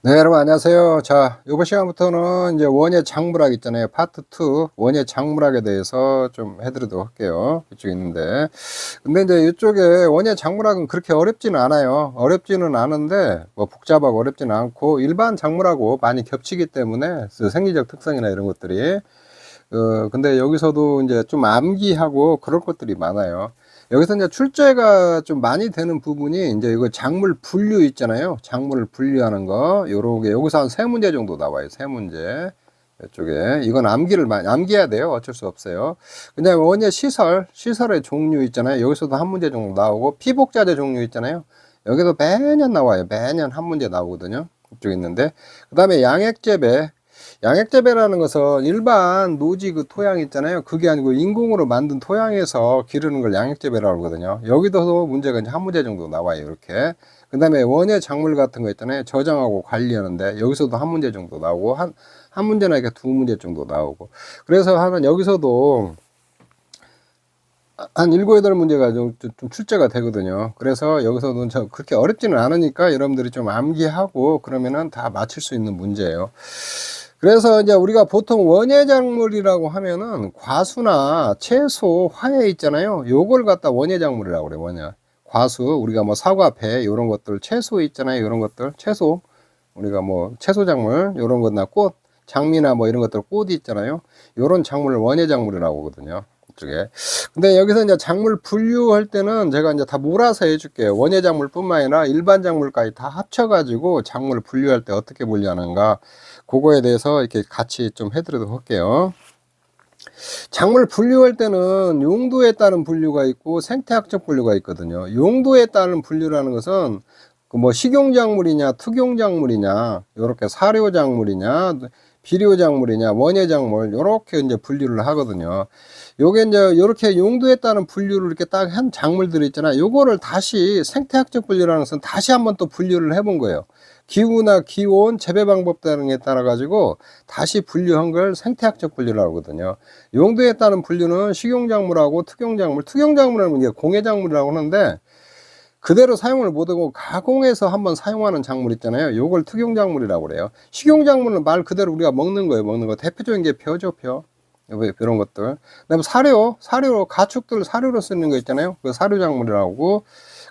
네, 여러분 안녕하세요. 자, 이번 시간부터는 이제 원예 작물학 있잖아요. 파트 2 원예 작물학에 대해서 좀 해드리도록 할게요. 이쪽에 있는데. 근데 이제 이쪽에 원예 작물학은 그렇게 어렵지는 않아요. 어렵지는 않은데, 뭐 복잡하고 어렵지는 않고, 일반 작물하고 많이 겹치기 때문에, 그 생리적 특성이나 이런 것들이. 근데 여기서도 이제 좀 암기하고 그럴 것들이 많아요. 여기서 이제 출제가 좀 많이 되는 부분이 이제 이거 작물 분류 있잖아요. 작물을 분류하는 거. 요렇게 여기서 한 3문제 정도 나와요. 3문제. 이쪽에. 이건 암기를 많이 암기해야 돼요. 어쩔 수 없어요. 그냥 원예 시설의 종류 있잖아요. 여기서도 한 문제 정도 나오고 피복자재 종류 있잖아요. 여기도 매년 나와요. 매년 한 문제 나오거든요. 이쪽에 있는데. 그다음에 양액재배라는 것은 일반 노지 그 토양 있잖아요. 그게 아니고 인공으로 만든 토양에서 기르는 걸 양액재배라고 하거든요. 여기도 문제가 이제 한 문제 정도 나와요. 이렇게. 그 다음에 원예 작물 같은 거 있잖아요. 저장하고 관리하는데 여기서도 한 문제 정도 나오고 한 문제나 이렇게 두 문제 정도 나오고. 그래서 여기서도 한 7, 8문제가 좀 출제가 되거든요. 그래서 여기서는 그렇게 어렵지는 않으니까 여러분들이 좀 암기하고 그러면은 다 맞출 수 있는 문제예요. 그래서 이제 우리가 보통 원예 작물이라고 하면은 과수나 채소, 화해 있잖아요. 요걸 갖다 원예 작물이라고 그래요. 원예. 과수, 우리가 뭐 사과, 배 요런 것들, 채소 있잖아요. 요런 것들, 채소. 우리가 뭐 채소 작물 요런 거나 꽃, 장미나 뭐 이런 것들 꽃이 있잖아요. 요런 작물을 원예 작물이라고 하거든요. 이쪽에. 근데 여기서 이제 작물 분류할 때는 제가 이제 다 몰아서 해줄게요. 원예 작물뿐만 아니라 일반 작물까지 다 합쳐가지고 작물 분류할 때 어떻게 분류하는가. 그거에 대해서 이렇게 같이 좀 해드리도록 할게요. 작물 분류할 때는 용도에 따른 분류가 있고 생태학적 분류가 있거든요. 용도에 따른 분류라는 것은 뭐 식용작물이냐 특용작물이냐 이렇게 사료작물이냐 비료작물이냐 원예작물 이렇게 이제 분류를 하거든요. 요게 이제 이렇게 용도에 따른 분류를 이렇게 딱 한 작물들이 있잖아요. 요거를 다시 생태학적 분류라는 것은 다시 한번 또 분류를 해본 거예요. 기후나 기온, 재배 방법 등에 따라 가지고 다시 분류한 걸 생태학적 분류라고 하거든요. 용도에 따른 분류는 식용작물하고 특용작물은 이게 공예작물이라고 하는데 그대로 사용을 못하고 가공해서 한번 사용하는 작물 있잖아요. 요걸 특용작물이라고 그래요. 식용작물은 말 그대로 우리가 먹는 거예요. 먹는 거. 대표적인 게 벼죠, 벼. 이런 것들. 그다음에 사료, 가축들 사료로 쓰는 거 있잖아요. 그 사료작물이라고.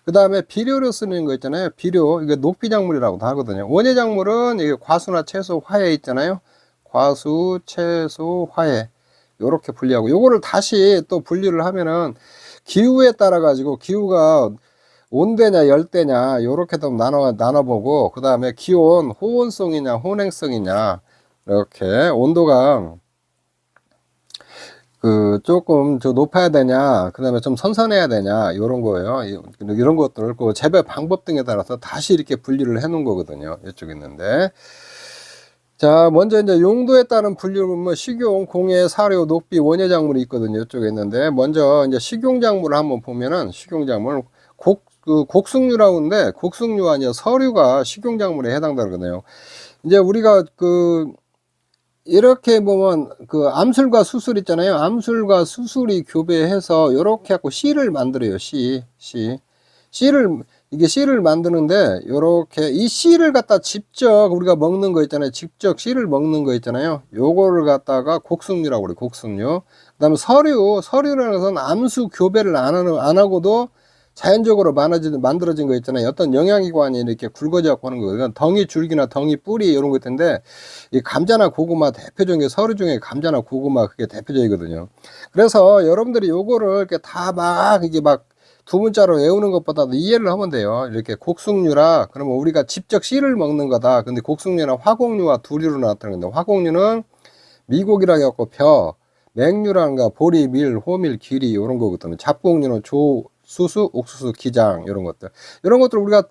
그 다음에 비료로 쓰는 거 있잖아요. 비료. 이게 녹비작물이라고도 하거든요. 원예작물은 이게 과수나 채소, 화해 있잖아요. 과수, 채소, 화해. 요렇게 분리하고. 요거를 다시 또 분류를 하면은 기후에 따라 가지고 기후가 온대냐 열대냐 요렇게 좀 나눠보고 그 다음에 기온 호온성이냐 혼행성이냐 이렇게 온도가 조금 높아야 되냐 그 다음에 좀 선선해야 되냐 요런 거예요. 이런 것들을 그 재배 방법 등에 따라서 다시 이렇게 분류를 해 놓은 거거든요. 이쪽에 있는데 자 먼저 이제 용도에 따른 분류는 뭐 식용, 공예, 사료, 녹비, 원예작물이 있거든요. 이쪽에 있는데 먼저 이제 식용작물을 한번 보면은 식용작물 곡승류라고 하는데 곡승류 아니야 서류가 식용작물에 해당되거든요. 이제 우리가 이렇게 보면 암술과 수술 있잖아요. 암술과 수술이 교배해서 이렇게 하고 씨를 만들어요. 씨를 만드는데 요렇게 이 씨를 갖다 직접 우리가 먹는 거 있잖아요. 직접 씨를 먹는 거 있잖아요. 요거를 갖다가 곡승류라고 그래요. 곡승류. 그다음에 서류라는 것은 암수 교배를 안 하고도 자연적으로 만들어진 거 있잖아요. 어떤 영양기관이 이렇게 굵어져갖고 하는 거예요. 덩이 줄기나 덩이 뿌리 이런 거 있는데 이 감자나 고구마 대표적인 게 서류 중에 감자나 고구마 그게 대표적이거든요. 그래서 여러분들이 요거를 이렇게 다 이게 두 문자로 외우는 것보다도 이해를 하면 돼요. 이렇게 곡승류라 그러면 우리가 직접 씨를 먹는 거다. 근데 곡승류나 화곡류와 두류로 나타나는 건데 화곡류는 미곡이라고 해갖고 맹류라는 거 보리, 밀, 호밀, 기리 이런 거거든요. 잡곡류는 수수, 옥수수, 기장 이런 것들 우리가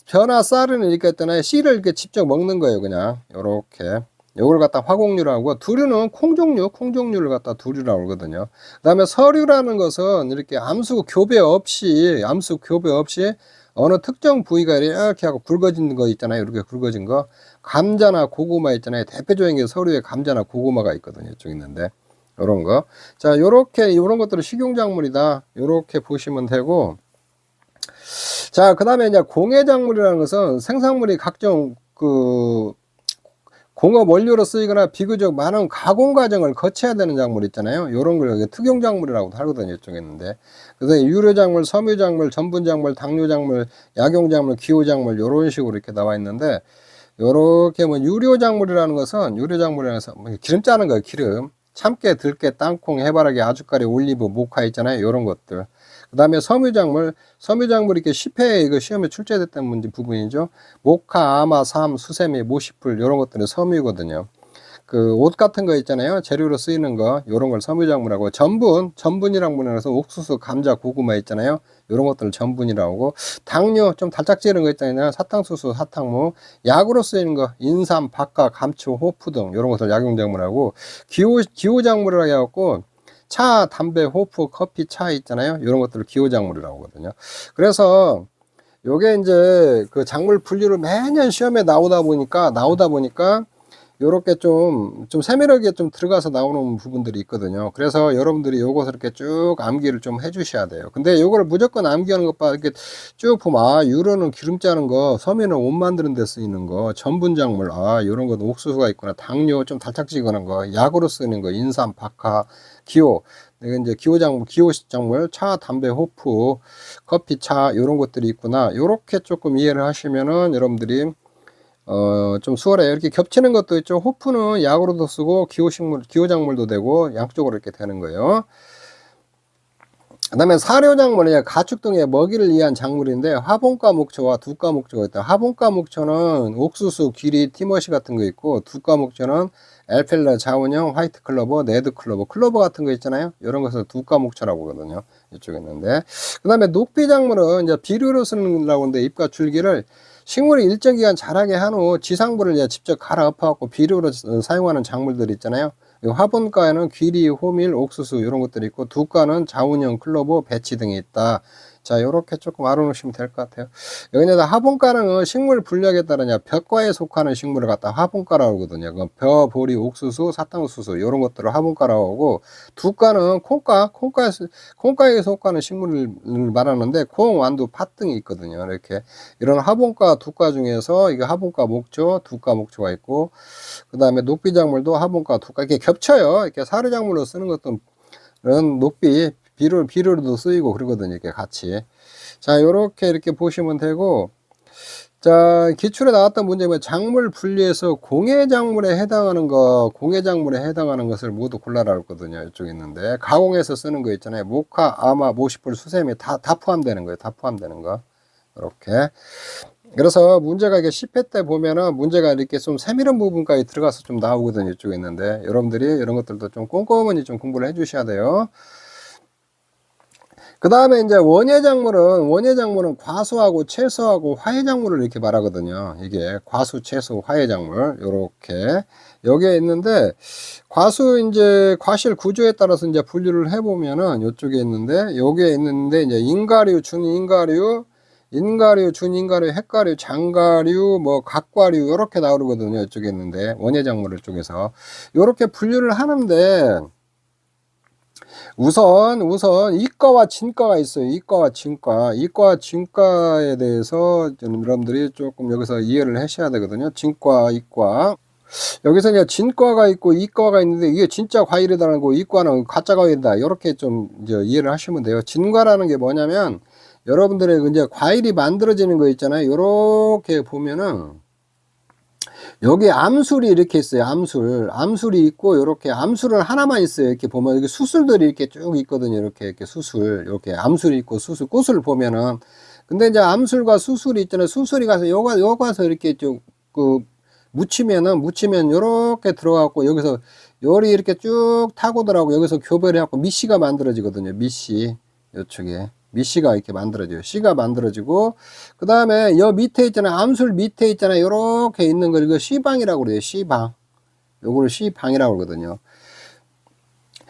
벼나 쌀은 이렇게 했잖아요. 씨를 이렇게 직접 먹는 거예요. 그냥 요렇게 요걸 갖다 화곡류라고 두류는 콩종류를 갖다 두류라고 하거든요. 그 다음에 서류라는 것은 이렇게 암수 교배 없이 어느 특정 부위가 이렇게 하고 굵어진 거 있잖아요. 이렇게 굵어진 거 감자나 고구마 있잖아요. 대표적인 게 서류에 감자나 고구마가 있거든요. 이쪽 있는데 요런 거. 자, 요런 것들은 식용작물이다. 요렇게 보시면 되고. 자, 그 다음에 이제 공예작물이라는 것은 생산물이 각종 그 공업 원료로 쓰이거나 비교적 많은 가공 과정을 거쳐야 되는 작물 있잖아요. 요런 걸 특용 작물이라고도 하거든요. 이쪽에 있는데. 그래서 유료 작물, 섬유 작물, 전분 작물, 당류 작물, 약용 작물, 기호 작물 요런 식으로 이렇게 나와 있는데, 요렇게 뭐 유료 작물이라는 것은 뭐 기름 짜는 거예요. 기름. 참깨, 들깨, 땅콩, 해바라기, 아주까리, 올리브, 모카 있잖아요. 요런 것들. 그 다음에 섬유작물 이렇게 10회 이거 시험에 출제됐던 문제 부분이죠. 모카, 아마, 삼, 수세미, 모시풀 요런 것들은 섬유거든요. 그 옷 같은 거 있잖아요. 재료로 쓰이는 거 요런 걸 섬유작물하고, 전분이라고 불러서 옥수수, 감자, 고구마 있잖아요. 요런 것들을 전분이라고 하고, 당뇨 좀 달짝지근한 거 있잖아요. 사탕수수, 사탕무, 약으로 쓰이는 거 인삼, 박하, 감초, 호프 등 요런 것들 약용작물하고, 기호작물이라고 해갖고 차, 담배, 호프, 커피, 차 있잖아요. 이런 것들을 기호작물이라고 하거든요. 그래서 요게 이제 그 작물 분류를 매년 시험에 나오다 보니까 요렇게 좀 세밀하게 좀 들어가서 나오는 부분들이 있거든요. 그래서 여러분들이 요것을 이렇게 쭉 암기를 좀 해 주셔야 돼요. 근데 요거를 무조건 암기하는 것봐 이렇게 쭉 보면, 아, 유로는 기름 짜는 거, 섬유는 옷 만드는 데 쓰이는 거, 전분 작물, 아, 요런 건 옥수수가 있구나, 당뇨 좀 달짝지근한 거, 약으로 쓰는 거, 인삼, 박하, 기호, 이건 이제 기호작물, 차, 담배, 호프, 커피, 차, 요런 것들이 있구나. 요렇게 조금 이해를 하시면은 여러분들이 좀 수월해요. 이렇게 겹치는 것도 있죠. 호프는 약으로도 쓰고 기호작물도 되고 양쪽으로 이렇게 되는 거예요. 그 다음에 사료작물은 가축 등의 먹이를 위한 작물인데, 화분과 목초와 두가 목초가 있다. 화분과 목초는 옥수수, 귀리, 티머시 같은 거 있고, 두가 목초는 엘펠러, 자운형, 화이트 클로버, 레드 클로버 같은 거 있잖아요. 이런 것을 두가 목초라고 하거든요. 이쪽에 있는데, 그 다음에 녹비작물은 이제 비료로 쓰는다고 하는데, 잎과 줄기를 식물이 일정 기간 자라게 한 후 지상부를 이제 직접 갈아엎어갖고 비료로 사용하는 작물들 있잖아요. 화분과에는 귀리, 호밀, 옥수수 이런 것들이 있고, 두과는 자운형, 클로버, 배치 등이 있다. 자, 요렇게 조금 알아놓으시면 될 것 같아요. 여기는 화분과는 식물 분류에 따라 벼과에 속하는 식물을 갖다 화분과라고 하거든요. 벼, 보리, 옥수수, 사탕수수 이런 것들을 화분과라고 하고, 두과는 콩과에 속하는 식물을 말하는데, 콩, 완두, 팥 등이 있거든요. 이렇게 이런 화분과, 두과 중에서 이게 화분과 목초, 두과 목초가 있고, 그 다음에 녹비작물도 화분과 두과 이렇게 겹쳐요. 이렇게 사료작물로 쓰는 것도 녹비 비료로도 쓰이고 그러거든요. 이렇게 같이. 자, 요렇게 이렇게 보시면 되고, 자, 기출에 나왔던 문제는 작물 분류에서 공해작물에 해당하는 것을 모두 골라라 했거든요. 이쪽에 있는데, 가공해서 쓰는 거 있잖아요. 모카, 아마, 모시풀, 수세미 다 포함되는 거예요. 다 포함되는 거. 이렇게. 그래서 문제가 이게 10회 때 보면은 문제가 이렇게 좀 세밀한 부분까지 들어가서 좀 나오거든요. 이쪽에 있는데, 여러분들이 이런 것들도 좀 꼼꼼히 좀 공부를 해 주셔야 돼요. 그 다음에 이제 원예작물은 과수하고 채소하고 화해작물을 이렇게 말하거든요. 이게 과수, 채소, 화해작물 요렇게 여기에 있는데, 과실 구조에 따라서 이제 분류를 해보면은 요쪽에 있는데, 여기에 있는데 이제 인가류, 준인가류, 인가류, 준인가류, 핵가류, 장가류, 뭐 각과류 요렇게 나오거든요. 이쪽에 있는데 원예작물 쪽에서 요렇게 분류를 하는데, 우선 이과와 진과가 있어요. 이과와 진과에 대해서 여러분들이 조금 여기서 이해를 하셔야 되거든요. 진과, 이과. 여기서 이제 진과가 있고 이과가 있는데, 이게 진짜 과일이다라는 거, 이과는 가짜 과일이다. 이렇게 좀 이제 이해를 하시면 돼요. 진과라는 게 뭐냐면, 여러분들의 이제 과일이 만들어지는 거 있잖아요. 요렇게 보면은 여기 암술이 이렇게 있어요. 암술이 있고, 요렇게 암술은 하나만 있어요. 이렇게 보면 여기 수술들이 이렇게 쭉 있거든요. 이렇게 수술, 이렇게 암술이 있고 수술, 꽃을 보면은. 근데 이제 암술과 수술이 있잖아요. 수술이 가서 요거 가서 이렇게 쭉 묻히면 요렇게 들어가고, 여기서 열이 이렇게 쭉 타고들어가고, 여기서 교배를 해갖고 미씨가 만들어지거든요. 미씨 요쪽에 미씨가 이렇게 만들어져요. 씨가 만들어지고, 그 다음에 여 밑에 있잖아요. 암술 밑에 있잖아요. 요렇게 있는 걸 이거 씨방이라고 그래요. 씨방. 요거를 씨방이라고 그러거든요.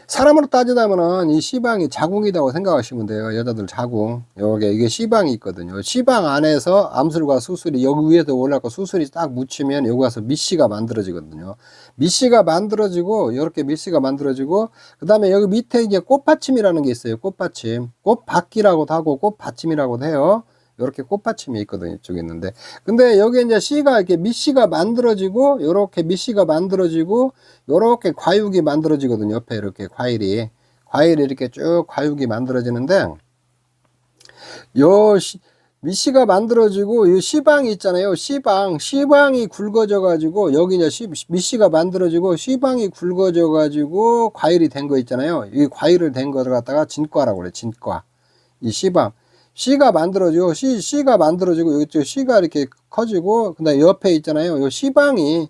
사람으로 따지자면은 이 씨방이 자궁이라고 생각하시면 돼요. 여자들 자궁. 이게 씨방이 있거든요. 씨방 안에서 암술과 수술이 여기 위에서 올라가고, 수술이 딱 묻히면 여기 가서 밑씨가 만들어지거든요. 밑씨가 만들어지고, 이렇게 밑씨가 만들어지고, 그 다음에 여기 밑에 이제 꽃받침이라는 게 있어요. 꽃받침. 꽃받기라고도 하고 꽃받침이라고도 해요. 이렇게 꽃받침이 있거든요. 이쪽에 있는데. 근데 여기 이제 씨가 이렇게 밑씨가 만들어지고, 요렇게 밑씨가 만들어지고, 요렇게 과육이 만들어지거든요. 옆에 이렇게 과일이 이렇게 쭉 과육이 만들어지는데, 요 밑씨가 만들어지고, 이 씨방이 있잖아요. 씨방이 굵어져 가지고, 여기 이제 밑씨가 만들어지고, 씨방이 굵어져 가지고, 과일이 된 거 있잖아요. 이 과일을 된 거를 갖다가 진과라고 그래, 진과. 이 씨가 만들어지고, 씨가 만들어지고, 여기 씨가 이렇게 커지고, 그 다음에 옆에 있잖아요. 요 씨방이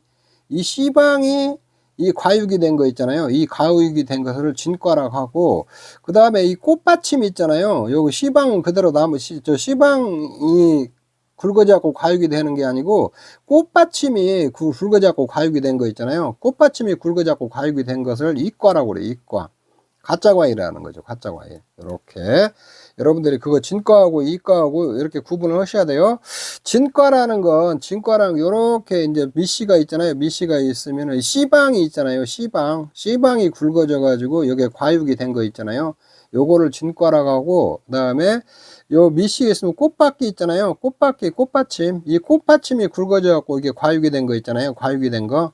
이 과육이 된 거 있잖아요. 이 과육이 된 것을 진과라고 하고, 그 다음에 이 꽃받침 있잖아요. 여기 씨방은 그대로 남은, 저 씨방이 굵어져갖고 과육이 되는 게 아니고, 꽃받침이 굵어져갖고 과육이 된 거 있잖아요. 꽃받침이 굵어져갖고 과육이 된 것을 이과라고 그래요. 이과. 가짜 과일이라는 거죠. 가짜 과일. 이렇게. 여러분들이 그거 진과하고 이과하고 이렇게 구분을 하셔야 돼요. 진과라는 건 요렇게 이제 밑씨가 있잖아요. 밑씨가 있으면은 씨방이 있잖아요. 씨방이 굵어져 가지고 여기에 과육이 된 거 있잖아요. 요거를 진과라고 하고, 그다음에 요 밑씨에 있으면 꽃받기 있잖아요. 꽃받침. 이 꽃받침이 굵어져 갖고 이게 과육이 된 거 있잖아요. 과육이 된 거.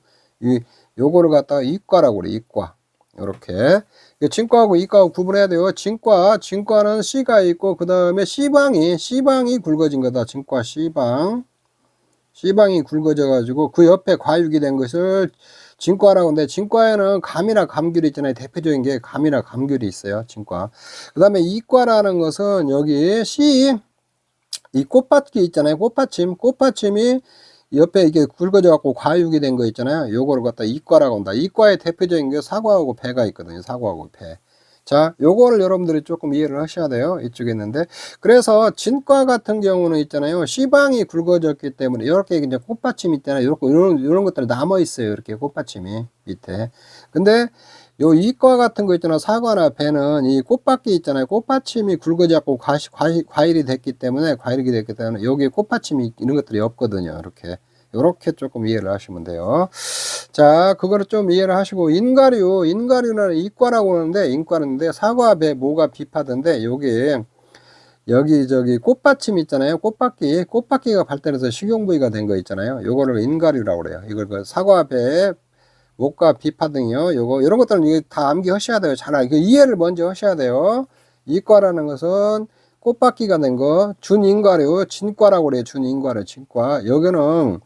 요거를 갖다가 이과라고 그래. 이과. 요렇게. 진과하고 이과하고 구분해야 돼요. 진과는 씨가 있고, 그 다음에 씨방이 굵어진 거다. 진과 씨방이 굵어져 가지고 그 옆에 과육이 된 것을 진과라고 하는데, 진과에는 감이나 감귤이 있잖아요. 대표적인 게 감이나 감귤이 있어요. 진과. 그 다음에 이과라는 것은 여기 이 꽃받기 있잖아요. 꽃받침이 옆에 이게 굵어져 갖고 과육이 된 거 있잖아요. 요거를 갖다 이과라고 한다. 이과의 대표적인 게 사과하고 배가 있거든요. 사과하고 배. 자, 요거를 여러분들이 조금 이해를 하셔야 돼요. 이쪽에 있는데. 그래서 진과 같은 경우는 있잖아요. 씨방이 굵어졌기 때문에 이렇게 이제 꽃받침 있잖아요. 이런 것들이 남아 있어요. 이렇게 꽃받침이 밑에. 근데 요 이과 같은 거 있잖아. 사과나 배는 이 꽃받기 있잖아요. 꽃받침이 굵어졌고 과일이 됐기 때문에 여기 꽃받침이 이런 것들이 없거든요. 요렇게 조금 이해를 하시면 돼요. 자, 그거를 좀 이해를 하시고, 인과류는 이과라고 하는데, 인과인데, 사과, 배, 모가 비파던데, 여기 꽃받침 있잖아요. 꽃받기가 발달해서 식용부위가 된 거 있잖아요. 요거를 인과류라고 그래요. 이걸 사과, 배, 목과 비파 등이요. 이런 것들은 다 암기하셔야 돼요. 이해를 먼저 하셔야 돼요. 이과라는 것은 꽃받기가 된 거, 준인과류, 진과라고 그래요. 준인과류, 진과. 여기는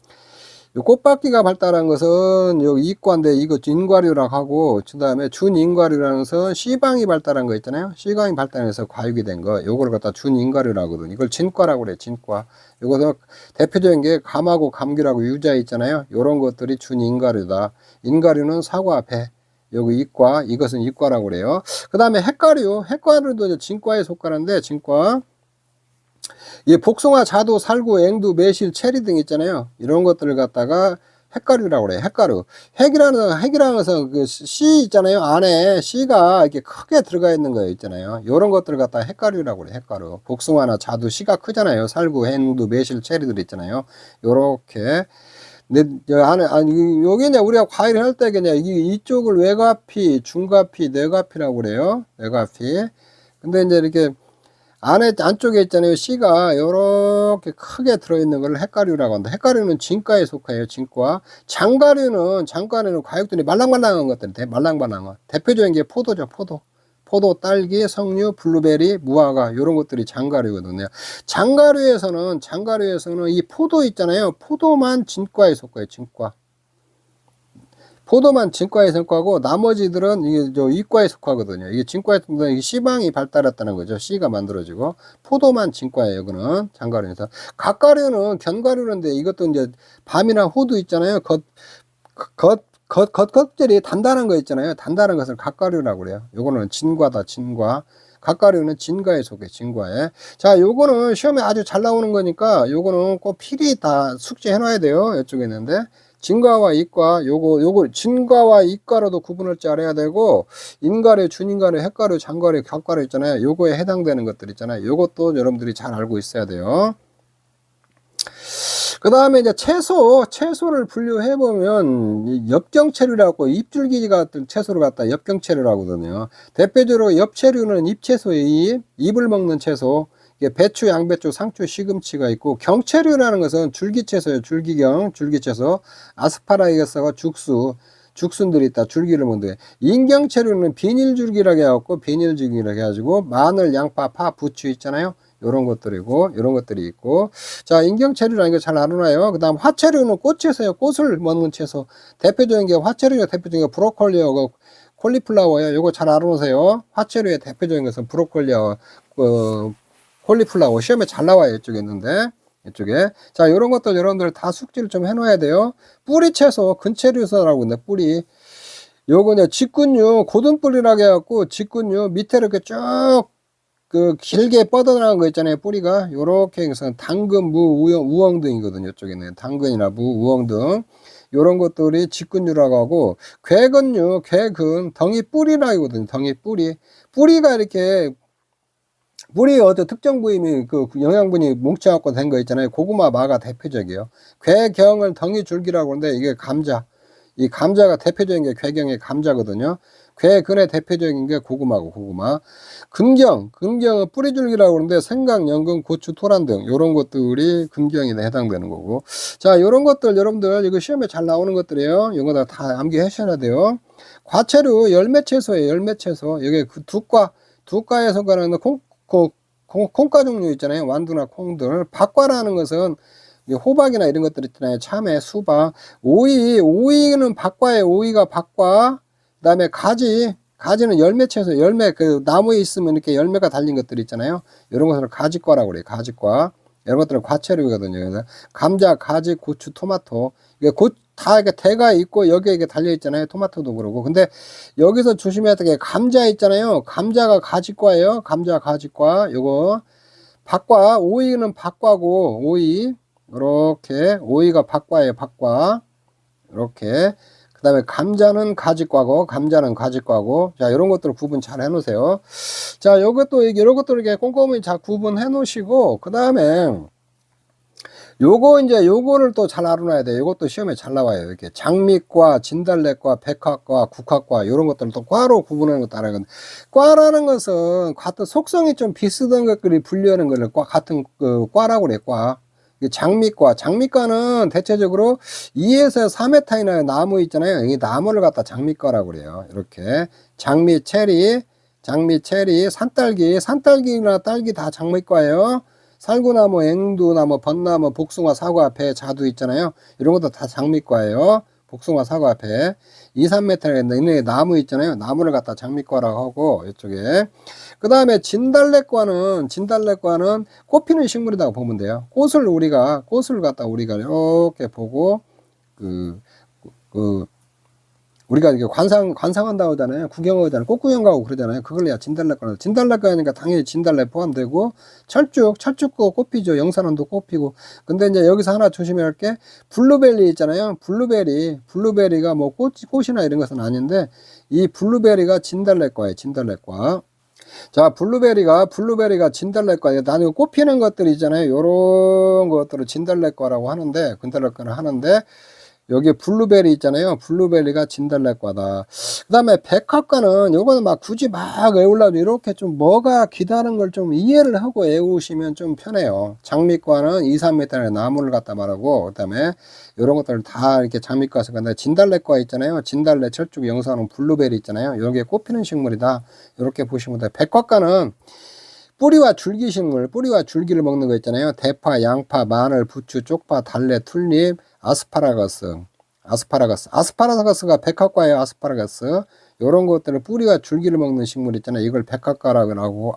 꽃받기가 발달한 것은 여기 이과인데 이거 인과류라고 하고, 그 다음에 준인과류라는 것은 씨방이 발달한 거 있잖아요. 씨방이 발달해서 과육이 된 거, 요걸 갖다 준인과류라고 하거든요. 이걸 진과라고 그래요. 진과. 요거서 대표적인 게 감하고 감귤하고 유자 있잖아요. 요런 것들이 준인과류다. 인과류는 사과, 배. 여기 이것은 이과라고 그래요. 그 다음에 핵과류도 이제 진과에 속하는데, 진과. 이 복숭아, 자두, 살구, 앵두, 매실, 체리 등 있잖아요. 이런 것들을 갖다가 핵과류라고 그래요. 핵과류. 핵이라는 것은 그 씨 있잖아요. 안에 씨가 이렇게 크게 들어가 있는 거 있잖아요. 이런 것들을 갖다가 핵과류라고 그래요. 핵과류. 복숭아나 자두 씨가 크잖아요. 살구, 앵두, 매실, 체리들 있잖아요. 요렇게. 근데 여기 이제 우리가 과일 할 때 그냥 이쪽을 외과피, 중과피, 내과피라고 그래요. 외과피. 근데 이제 이렇게 안쪽에 있잖아요. 씨가 요렇게 크게 들어있는 걸 핵과류라고 한다. 핵과류는 진과에 속해요. 진과. 장과류는 과육들이 말랑말랑한 것들, 말랑말랑한 거. 대표적인 게 포도죠. 포도, 딸기, 석류, 블루베리, 무화과 이런 것들이 장과류거든요. 장과류에서는 이 포도 있잖아요. 포도만 진과에 속해요. 진과. 포도만 진과에 속하고 나머지들은 이게 이과에 속하거든요. 이게 진과에 속하면 이게 씨방이 발달했다는 거죠. 씨가 만들어지고 포도만 진과예요. 이거는 장과류에서. 갓과류는 견과류인데 이것도 이제 밤이나 호두 있잖아요. 겉껍질이 단단한 거 있잖아요. 단단한 것을 갓과류라고 그래요. 요거는 진과다. 진과. 갓과류는 진과에 속해. 진과에. 자, 요거는 시험에 아주 잘 나오는 거니까 요거는 꼭 필히 다 숙지해 놔야 돼요. 이쪽에 있는데. 진과와 이과, 요거 진과와 이과로도 구분할 줄 알아야 되고, 인과류, 준인과류, 핵과류, 장과류, 격과류 있잖아요. 요거에 해당되는 것들 있잖아요. 요것도 여러분들이 잘 알고 있어야 돼요. 그 다음에 이제 채소를 분류해 보면 엽경채류라고 잎줄기 같은 채소를 갖다 엽경채류라고 하거든요. 대표적으로 엽채류는 잎채소의 잎을 먹는 채소. 이게 배추, 양배추, 상추, 시금치가 있고, 경채류라는 것은 줄기채소예요. 줄기채소. 아스파라거스가 죽순들이 있다. 줄기를 먹는데, 인경채류는 비닐줄기라고 해갖고, 비닐줄기라고 해가지고, 마늘, 양파, 파, 부추 있잖아요. 요런 것들이고, 요런 것들이 있고. 자, 인경채류라는 거 잘 알아놔요. 그 다음 화채류는 꽃채소예요. 꽃을 먹는 채소. 대표적인 게 화채류가 대표적인 게 브로콜리하고 콜리플라워예요. 요거 잘 알아놓으세요. 화채류의 대표적인 것은 브로콜리와 콜리플라워. 시험에 잘 나와요. 이쪽에 있는데. 이쪽에. 자, 요런 것들 여러분들 다 숙지를 좀 해놓아야 돼요. 뿌리채소, 근채류소라고 있는데, 뿌리. 요거는 직근류, 고든뿌리라고 해갖고, 직근류 밑에 이렇게 쭉, 길게 뻗어나간 거 있잖아요. 뿌리가. 요렇게 해서 당근, 무, 우엉 등이거든요. 이쪽에는. 당근이나 무, 우엉 등. 요런 것들이 직근류라고 하고, 괴근류, 괴근, 덩이 뿌리라고 하거든요. 덩이 뿌리. 뿌리가 이렇게, 뿌리에 어떤 특정 부위이 영양분이 뭉쳐갖고 된 거 있잖아요. 고구마, 마가 대표적이에요. 괴경을 덩이 줄기라고 하는데, 이게 감자. 이 감자가 대표적인 게 괴경의 감자거든요. 괴근의 대표적인 게 고구마고, 고구마. 금경은 뿌리줄기라고 하는데, 생강, 연근, 고추, 토란 등, 요런 것들이 금경에 해당되는 거고. 자, 요런 것들, 여러분들, 이거 시험에 잘 나오는 것들이에요. 이거 다 암기하셔야 돼요. 과채류, 열매채소예요, 열매채소. 여기 두과에 속하는 콩가 종류 있잖아요. 완두나 콩들. 박과라는 것은, 호박이나 이런 것들 있잖아요. 참외, 수박, 오이는 박과예요. 오이가 박과. 그 다음에 가지는 열매채소, 열매, 나무에 있으면 이렇게 열매가 달린 것들 있잖아요. 이런 것을 가지과라고 그래요. 가지과. 이런 것들은 과채류거든요. 그래서 감자, 가지, 고추, 토마토. 이게 다 이렇게 대가 있고 여기에 이게 달려 있잖아요. 토마토도 그러고. 근데 여기서 조심해야 될 게 감자 있잖아요. 감자가 가지과예요. 감자, 가지과. 요거. 박과, 오이는 박과고, 오이. 이렇게. 오이가 박과예요. 박과. 이렇게. 그 다음에 감자는 가지과고, 자, 이런 것들을 구분 잘 해놓으세요. 자, 이런 것들을 이렇게 꼼꼼히 잘 구분해 놓으시고, 그 다음에, 요거를 또 잘 알아놔야 돼요. 요것도 시험에 잘 나와요. 이렇게 장미과, 진달래과, 백화과, 국화과, 요런 것들을 또 과로 구분하는 것도 알아야 되는데, 과라는 것은 같은 속성이 좀 비슷한 것들이 분류하는 거를 같은 과라고 그래, 과. 장미과는 대체적으로 2에서 3회타이나 나무 있잖아요. 이 나무를 갖다 장미과라고 그래요. 이렇게 장미, 체리, 산딸기나 딸기 다 장미과예요. 살구나무, 앵두나무, 벚나무, 복숭아, 사과, 배, 자두 있잖아요. 이런 것도 다 장미과예요. 복숭아, 사과, 배. 2, 3m 있는 나무 있잖아요. 나무를 갖다 장미과라고 하고, 이쪽에. 그 다음에 진달래과는 꽃 피는 식물이라고 보면 돼요. 꽃을 갖다 우리가 이렇게 보고, 우리가 이렇게 관상한다고 하잖아요. 구경하잖아요. 꽃 구경 가고 그러잖아요. 그걸 내가 진달래과는. 진달래과니까 당연히 진달래 포함되고, 철쭉도 꽃 피죠. 영산원도 꽃 피고. 근데 이제 여기서 하나 조심해야 할 게, 블루베리 있잖아요. 블루베리가 뭐 꽃이나 이런 것은 아닌데, 이 블루베리가 진달래과예요. 진달래과. 자, 블루베리가 진달래과. 나는 꽃 피는 것들 있잖아요. 요런 것들을 진달래과라고 하는데, 여기 블루베리 있잖아요. 블루베리가 진달래과다. 그 다음에 백합과는 요거는 막 굳이 막 외우려고 이렇게 좀 뭐가 기다는 걸 좀 이해를 하고 외우시면 좀 편해요. 장미과는 2, 3m의 나무를 갖다 말하고, 그 다음에 요런 것들을 다 이렇게 장미과에서 간다. 진달래과 있잖아요. 진달래, 철쭉, 영산홍, 블루베리 있잖아요. 요게 꽃피는 식물이다. 요렇게 보시면 돼요. 백합과는 뿌리와 줄기를 먹는 거 있잖아요. 대파, 양파, 마늘, 부추, 쪽파, 달래, 튤립, 아스파라거스가 백합과예요. 아스파라거스. 요런 것들을 뿌리와 줄기를 먹는 식물 있잖아요. 이걸 백합과라고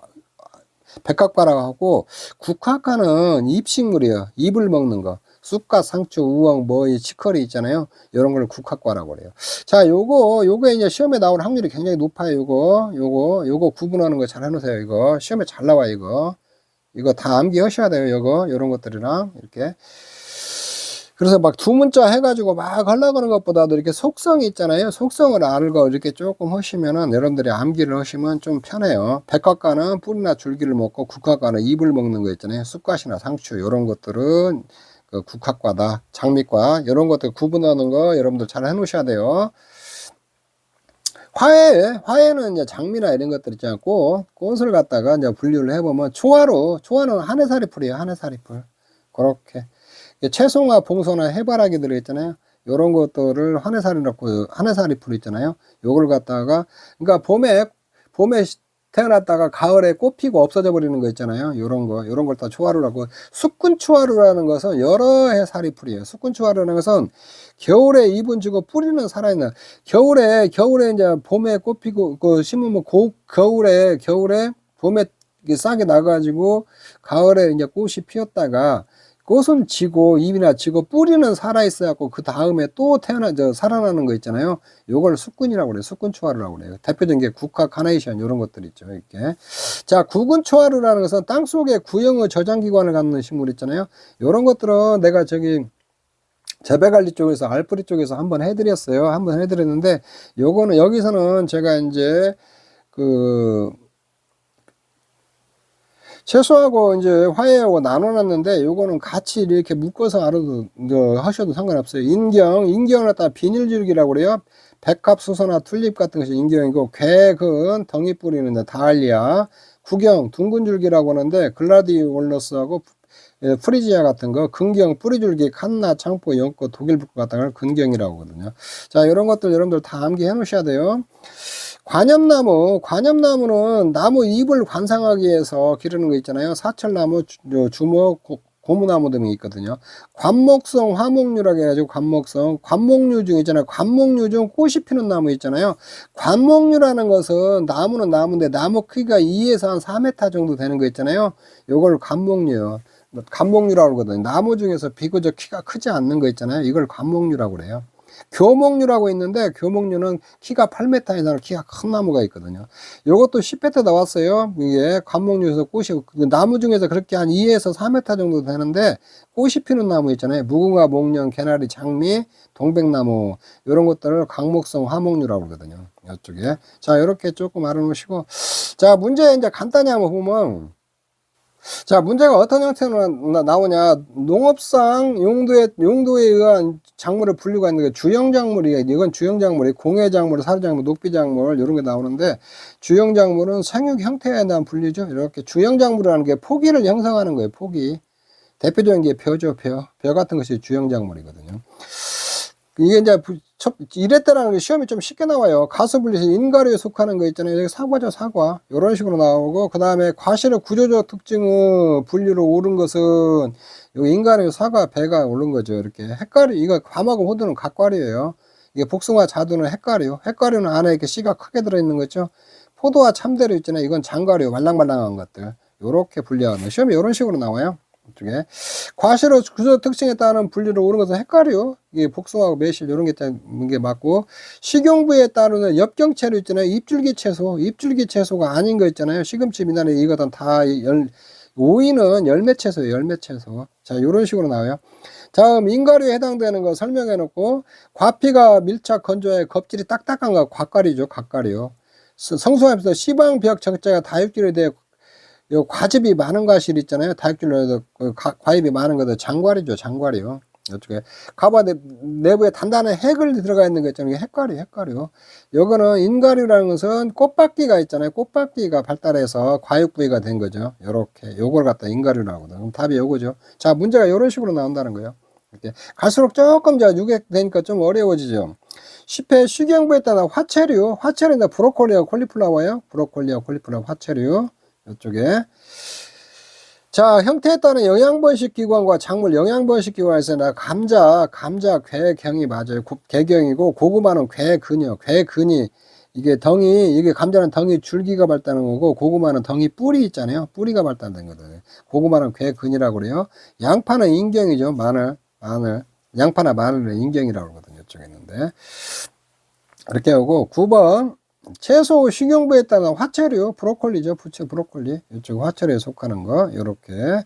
하고, 국화과는 잎식물이에요. 잎을 먹는 거. 쑥과 상추, 우엉, 머위, 치커리 있잖아요. 이런 걸 국화과라고 그래요. 자, 요거 이제 시험에 나올 확률이 굉장히 높아요. 요거 구분하는 거 잘 해놓으세요. 이거 시험에 잘 나와요. 이거 다 암기하셔야 돼요. 요런 것들이랑 이렇게. 그래서 막 두 문자 해가지고 막 하려고 하는 것보다도 이렇게 속성이 있잖아요. 속성을 알고 이렇게 조금 하시면은 여러분들이 암기를 하시면 좀 편해요. 백합과는 뿌리나 줄기를 먹고, 국화과는 잎을 먹는 거 있잖아요. 쑥갓이나 상추, 요런 것들은 국화과다. 장미과, 요런 것들 구분하는 거 여러분들 잘 해놓으셔야 돼요. 화해는 이제 장미나 이런 것들 있잖아요. 꽃을 갖다가 이제 분류를 해보면 초화는 한해살이 풀이에요. 한해살이 풀. 그렇게. 채송화, 봉소나 해바라기 들어있잖아요. 요런 것들을 한해살이 풀 있잖아요. 요걸 갖다가, 그러니까 봄에 태어났다가 가을에 꽃 피고 없어져 버리는 거 있잖아요. 요런 걸 다 초하루라고. 숙군초하루라는 것은 여러 해 살이풀이에요. 숙군초하루라는 것은 겨울에 잎은 지고 뿌리는 살아있는. 겨울에 이제 봄에 꽃 피고, 심으면 겨울에 봄에 싹이 나가지고 가을에 이제 꽃이 피었다가 꽃은 지고 잎이나 지고 뿌리는 살아있어갖고 그 다음에 또 살아나는 거 있잖아요. 요걸 숙군이라고 그래요. 숙군초하루라고 그래요. 대표적인 게 국화, 카네이션 이런 것들 있죠. 이렇게. 자, 구근초하루라는 것은 땅속에 구형의 저장기관을 갖는 식물 있잖아요. 요런 것들은 내가 재배관리 쪽에서 알뿌리 쪽에서 한번 해드렸어요. 한번 해드렸는데 요거는 여기서는 제가 이제 채소하고 이제 화해하고 나눠놨는데 요거는 같이 이렇게 묶어서 하셔도 상관없어요. 인경을 갖다 비닐줄기라고 그래요. 백합수소나 튤립 같은 것이 인경이고, 괴근 덩이 뿌리는 다알리아, 구경 둥근줄기라고 하는데 글라디올러스하고 프리지아 같은 거, 근경 뿌리줄기, 칸나, 창포, 연꽃, 독일북 같은 걸 근경이라고 하거든요. 자, 이런 것들 여러분들 다 암기해 놓으셔야 돼요. 관엽나무는 나무 잎을 관상하기 위해서 기르는 거 있잖아요. 사철나무, 주목, 고무나무 등이 있거든요. 관목성 화목류라고 해가지고 관목류 중 있잖아요. 관목류 중 꽃이 피는 나무 있잖아요. 관목류라는 것은 나무는 나무인데 나무 크기가 2에서 한 4m 정도 되는 거 있잖아요. 요걸 관목류라고 그러거든요. 나무 중에서 비교적 키가 크지 않는 거 있잖아요. 이걸 관목류라고 그래요. 교목류라고 있는데 교목류는 키가 8m 이상 키가 큰 나무가 있거든요. 요것도 10회 때 나왔어요. 이게 관목류에서 꽃이 나무 중에서 그렇게 한 2에서 4m 정도 되는데 꽃이 피는 나무 있잖아요. 무궁화, 목련, 개나리, 장미, 동백나무 이런 것들을 강목성 화목류라고 그러거든요. 이쪽에. 자, 이렇게 조금 알아놓으시고, 자, 문제 이제 간단히 한번 보면, 자, 문제가 어떤 형태로 나오냐. 농업상 용도에 의한 작물을 분류가 있는 게 주형작물이에요. 이건 주형작물이 공해작물, 사료작물, 녹비작물 이런 게 나오는데, 주형작물은 생육 형태에 대한 분류죠. 이렇게 주형작물이라는 게 포기를 형성하는 거예요. 포기. 대표적인 게 벼죠. 벼 같은 것이 주형작물이거든요. 이게 이제 이랬다라는 게 시험이 좀 쉽게 나와요. 가수분리시 인과류에 속하는 거 있잖아요. 여기 사과죠, 사과. 이런 식으로 나오고, 그 다음에 과실의 구조적 특징의 분류로 오른 것은 여기 인과류, 사과, 배가 오른 거죠. 이렇게 헷갈이, 이거 감하고 호두는 각과류예요. 이게 복숭아, 자두는 헷갈이요. 헷갈이는 안에 이렇게 씨가 크게 들어있는 거죠. 포도와 참대류 있잖아요. 이건 장과류, 말랑말랑한 것들. 요렇게 분류하는 시험이 이런 식으로 나와요. 이쪽에 과실의 구조 특징에 따른 분류로 오른 것은 헷갈려. 이게 복숭아하고 매실 이런 게 맞고, 식용부에 따르는 엽경채류 있잖아요. 잎줄기 채소가 아닌 거 있잖아요. 시금치, 미나리 이거는 다 오이는 열매채소예요. 열매채소. 자, 이런 식으로 나와요. 다음 인과류에 해당되는 거 설명해 놓고, 과피가 밀착 건조해 겁질이 딱딱한 거 곽과류죠. 곽과류. 성수함에서 시방벽 적자가 다육질에 대해 요 과즙이 많은 과실 있잖아요. 다육질로 과즙이 많은 것도 장과류죠. 장과류. 이쪽에 가봐 내부에 단단한 핵을 들어가 있는 거 있잖아요. 핵과류. 요거는 인과류라는 것은 꽃바퀴가 있잖아요. 꽃바퀴가 발달해서 과육 부위가 된 거죠. 요렇게 요걸 갖다 인과류라고 하거든요. 그럼 답이 요거죠. 자, 문제가 요런 식으로 나온다는 거예요. 이렇게 갈수록 조금 유객 되니까 좀 어려워지죠. 10회 식용부에 따른 화채류는 브로콜리와 콜리플라워예요. 화채류. 이쪽에. 자, 형태에 따른 영양번식 기관과 작물 영양번식 기관에서 감자, 괴경이 맞아요. 괴경이고, 고구마는 괴근이요. 괴근이, 이게 감자는 덩이 줄기가 발달한 거고, 고구마는 덩이 뿌리 있잖아요. 뿌리가 발달된 거거든요. 고구마는 괴근이라고 그래요. 양파는 인경이죠. 마늘. 양파나 마늘은 인경이라고 그러거든요. 이쪽에 있는데. 이렇게 하고, 9번. 채소 식용부에 따른 화채류, 브로콜리죠. 브로콜리. 이쪽 화채류에 속하는 거. 요렇게.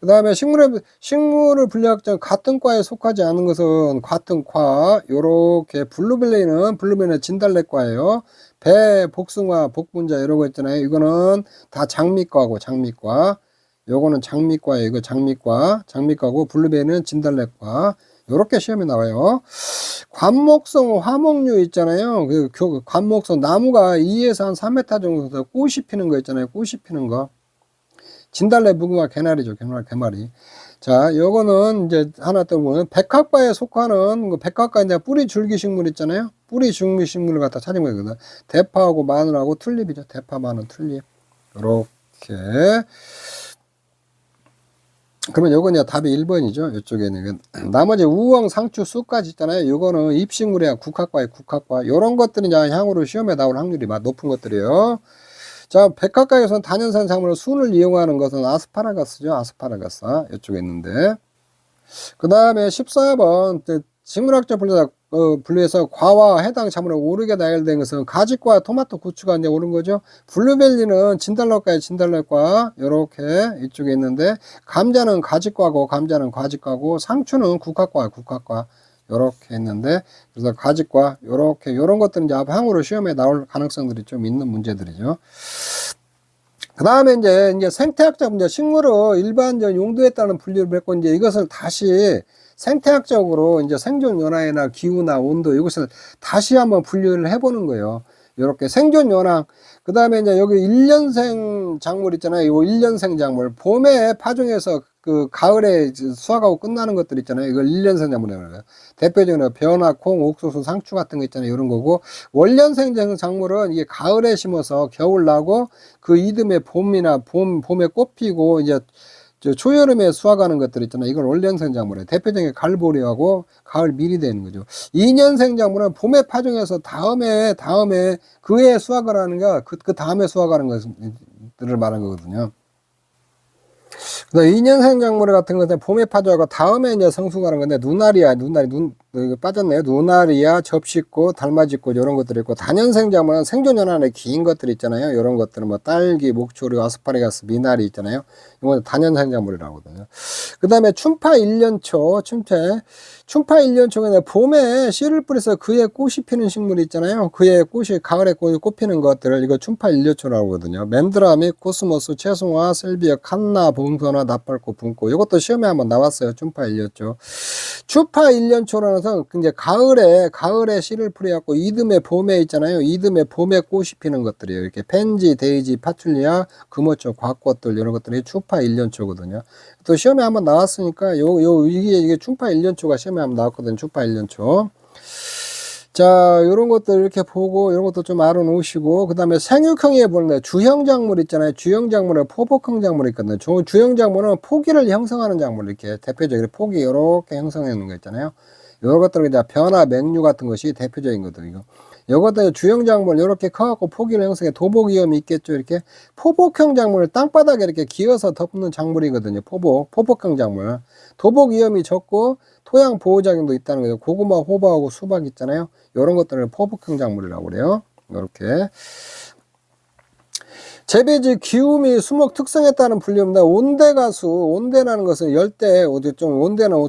그 다음에 식물을 분류학적 같은 과에 속하지 않은 것은 같은 과. 요렇게 블루베리는 진달래과예요. 배, 복숭아, 복분자 이런 거 있잖아요. 이거는 다 장미과고, 장미과. 요거는 장미과예요. 이거 장미과고, 블루베리는 진달래과. 요렇게 시험에 나와요. 관목성 화목류 있잖아요. 그 관목성 나무가 2에서 한 3m 정도 꽃이 피는 거 있잖아요. 꽃이 피는 거. 진달래, 무궁화, 개나리죠. 개나리. 자, 요거는 이제 하나 또 보면 백합과에 속하는 백합과 이제 뿌리 줄기 식물 있잖아요. 뿌리 줄기 식물을 갖다 찾은 거거든. 대파하고 마늘하고 튤립이죠. 대파, 마늘, 튤립. 요렇게. 그러면 요건 이제 답이 1번이죠. 이쪽에는. 나머지 우엉, 상추, 쑥까지 있잖아요. 요거는 잎식물이야. 국화과에 국화과. 요런 것들이 이제 향으로 시험에 나올 확률이 높은 것들이에요. 자, 백합과에서는 단연산 작물로 순을 이용하는 것은 아스파라거스죠. 아스파라거스. 이쪽에 있는데. 그 다음에 14번, 식물학적 분류에서 과와 해당 작물에 오르게 나열된 것은 가지과 토마토, 고추가 이제 오른 거죠. 블루벨리는 진달래과에 진달래과, 요렇게 이쪽에 있는데, 감자는 가지과고, 감자는 과지과고, 상추는 국화과, 국화과. 요렇게 있는데, 그래서 가지과, 요렇게, 요런 것들은 이제 향후로 시험에 나올 가능성들이 좀 있는 문제들이죠. 그 다음에 이제 생태학적 문제, 식물을 일반적 용도에 따른 분류를 했고, 이제 이것을 다시 생태학적으로 이제 생존 연화나 기후나 온도 이것을 다시 한번 분류를 해보는 거예요. 이렇게 생존 연화. 그 다음에 이제 여기 1년생 작물 있잖아요. 이 1년생 작물. 봄에 파종해서 그 가을에 수확하고 끝나는 것들 있잖아요. 이걸 1년생 작물이라고 해요. 대표적으로 변화, 콩, 옥수수, 상추 같은 거 있잖아요. 이런 거고. 월년생 작물은 이게 가을에 심어서 겨울 나고 그 이듬해 봄에 꽃 피고 이제 초여름에 수확하는 것들 있잖아요. 이걸 월년생 작물이에요. 대표적인 가을보리하고 가을 밀이 되는 거죠. 2년생 작물은 봄에 파종해서 다음에 그해 수확을 하는 거, 그 다음에 수확하는 것들을 말한 거거든요. 2년생 작물 같은 것은 봄에 파종하고 다음에 이제 성숙하는 건데, 눈 빠졌네요. 누나리아, 접시꽃, 달맞이꽃, 이런 것들이 있고, 다년생 작물은 생존 연한에 긴 것들 있잖아요. 이런 것들은 뭐 딸기, 목초리, 아스파라거스, 미나리 있잖아요. 이건 다년생 작물이라고 하거든요. 그 다음에 춘파 1년초, 춘파 1년초는 봄에 씨를 뿌려서 그의 꽃이 피는 식물이 있잖아요. 그의 꽃이, 가을에 꽃이 피는 것들을 이거 춘파 1년초라고 하거든요. 맨드라미, 코스모스, 채송화, 셀비아, 칸나, 봉선화, 나팔꽃, 분꽃. 이것도 시험에 한번 나왔어요. 춘파 1년초. 춘파 1년초라는 것은 이제 가을에 씨를 뿌려갖고 이듬해 봄에 있잖아요. 이듬해 봄에 꽃이 피는 것들이에요. 이렇게 펜지, 데이지, 파툴리아, 금호초, 곽꽃들 이런 것들이 춘파 1년초거든요. 또 시험에 한번 나왔으니까 이게 춘파 1년초가 시험에 한번 나왔거든요. 춘파 1년초. 자, 요런 것들 이렇게 보고, 이런 것도 좀 알아놓으시고, 그 다음에 생육형에 보는데, 주형작물 있잖아요. 주형작물에 포복형 작물이 있거든요. 주형작물은 포기를 형성하는 작물, 이렇게 대표적으로 포기 이렇게 형성해 놓은 거 있잖아요. 요런 것들은 이제 변화, 맹류 같은 것이 대표적인 거거든요. 요것들 주형작물 이렇게 커갖고 포기를 형성해 도복 위험이 있겠죠. 이렇게 포복형 작물을 땅바닥에 이렇게 기어서 덮는 작물이거든요. 포복형 작물. 도복 위험이 적고 토양 보호작용도 있다는 거죠. 고구마, 호박하고 수박 있잖아요. 이런 것들을 포복형 작물이라고 그래요. 이렇게. 재배지 기후 및 수목 특성에 따른 분류입니다. 온대가수, 온대라는 것은 열대, 온대는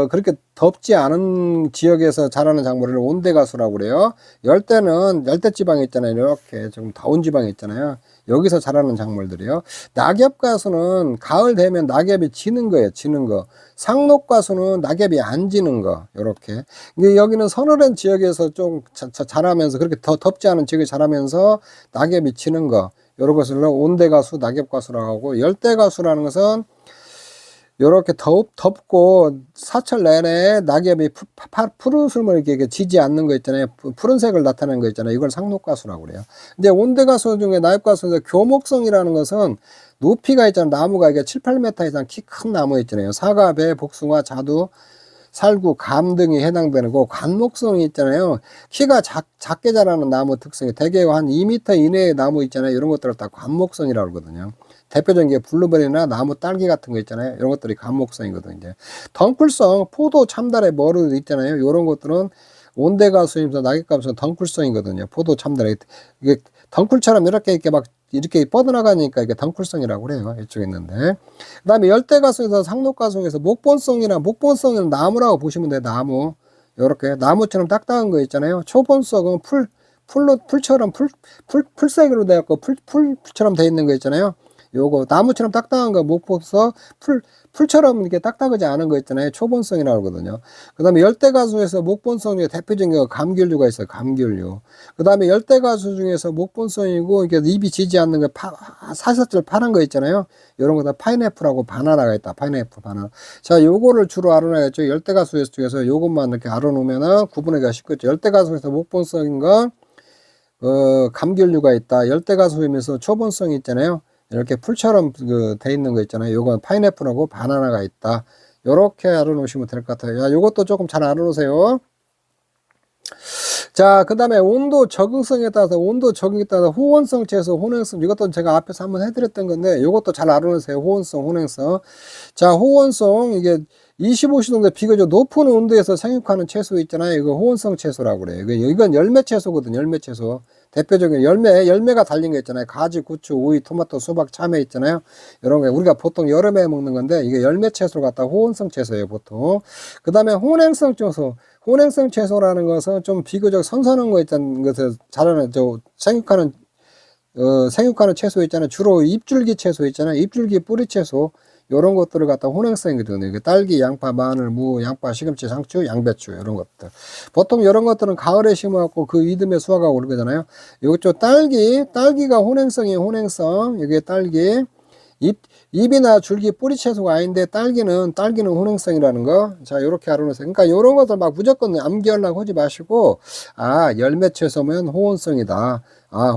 그렇게 덥지 않은 지역에서 자라는 작물을 온대가수라고 그래요. 열대는 열대지방에 있잖아요. 이렇게 좀 더운 지방에 있잖아요. 여기서 자라는 작물들이요. 낙엽가수는 가을 되면 낙엽이 지는 거예요. 지는 거. 상록가수는 낙엽이 안 지는 거. 요렇게. 여기는 서늘한 지역에서 좀 자라면서 그렇게 더 덥지 않은 지역에 자라면서 낙엽이 지는 거. 요런 것을 온대가수, 낙엽가수라고 하고, 열대가수라는 것은 요렇게 덥고 사철 내내 낙엽이 푸른슬을 이렇게 지지 않는 거 있잖아요. 푸른색을 나타내는 거 있잖아요. 이걸 상록가수라고 그래요. 근데 온대가수 중에 낙엽가수 교목성이라는 것은 높이가 있잖아요. 나무가 이게 7, 8m 이상 키 큰 나무 있잖아요. 사과, 배, 복숭아, 자두, 살구, 감 등이 해당되는 거. 관목성이 있잖아요. 키가 작게 자라는 나무 특성이 대개 한 2m 이내의 나무 있잖아요. 이런 것들을 다 관목성이라고 그러거든요. 대표적인 게 블루베리나 나무 딸기 같은 거 있잖아요. 이런 것들이 관목성이거든요. 이제 덩쿨성, 포도, 참달의 머루 있잖아요. 이런 것들은 온대가수이면서 낙엽가수는 덩쿨성이거든요. 포도, 참달. 이게 덩쿨처럼 이렇게 뻗어나가니까 이게 덩쿨성이라고 그래요. 이쪽에 있는데. 그 다음에 열대가수에서 상록가수에서 목본성은 나무라고 보시면 돼요. 나무. 요렇게 나무처럼 딱딱한 거 있잖아요. 초본성은 풀처럼 풀색으로 되었고 풀처럼 돼 있는 거 있잖아요. 요거 나무처럼 딱딱한 거 목포석, 풀처럼 이렇게 딱딱하지 않은 거 있잖아요. 초본성이라고 하거든요. 그 다음에 열대가수에서 목본성 중에 대표적인 게 감귤류가 있어요. 감귤류. 그 다음에 열대가수 중에서 목본성이고 이게 잎이 지지 않는 거 사슬 파란 거 있잖아요. 요런 거다 파인애플하고 바나나가 있다. 파인애플, 바나나. 자, 요거를 주로 알아놔야죠. 열대가수 중에서 요것만 이렇게 알아놓으면은 구분하기가 쉽겠죠. 열대가수에서 목본성인 건 감귤류가 있다. 열대가수이면서 초본성이 있잖아요. 이렇게 풀처럼 돼 있는 거 있잖아요. 요건 파인애플하고 바나나가 있다. 요렇게 알아놓으시면 될 것 같아요. 야, 요것도 조금 잘 알아놓으세요. 자, 그 다음에 온도 적응성에 따라서, 온도 적응에 따라서 호원성 채소, 혼행성, 이것도 제가 앞에서 한번 해드렸던 건데, 요것도 잘 알아놓으세요. 호원성, 혼행성. 자, 호원성, 이게 25도 정도 비교적 높은 온도에서 생육하는 채소 있잖아요. 이거 호원성 채소라고 그래요. 이건 열매 채소거든요. 열매 채소. 대표적인 열매가 달린 거 있잖아요. 가지, 고추, 오이, 토마토, 수박, 참외 있잖아요. 이런 거 우리가 보통 여름에 먹는 건데 이게 열매 채소를 갖다 호원성 채소예요, 보통. 그 다음에 혼행성 채소. 혼행성 채소라는 것은 좀 비교적 선선한 거 있다는 것을 자라는 생육하는 채소 있잖아요. 주로 잎줄기 채소 있잖아요. 잎줄기 뿌리 채소. 요런 것들을 갖다 혼행성이거든요. 딸기, 양파, 마늘, 무, 양파, 시금치, 상추, 양배추 이런 것들. 보통 이런 것들은 가을에 심어갖고 그 이듬해 수확하고 그러잖아요. 요쪽 딸기가 혼행성이에요. 혼행성. 이게 딸기. 잎이나 줄기 뿌리 채소가 아닌데 딸기는 혼행성이라는 거. 자, 요렇게 알아놓으세요. 그러니까 요런 것들 막 무조건 암기하려고 하지 마시고, 열매 채소면 호원성이다.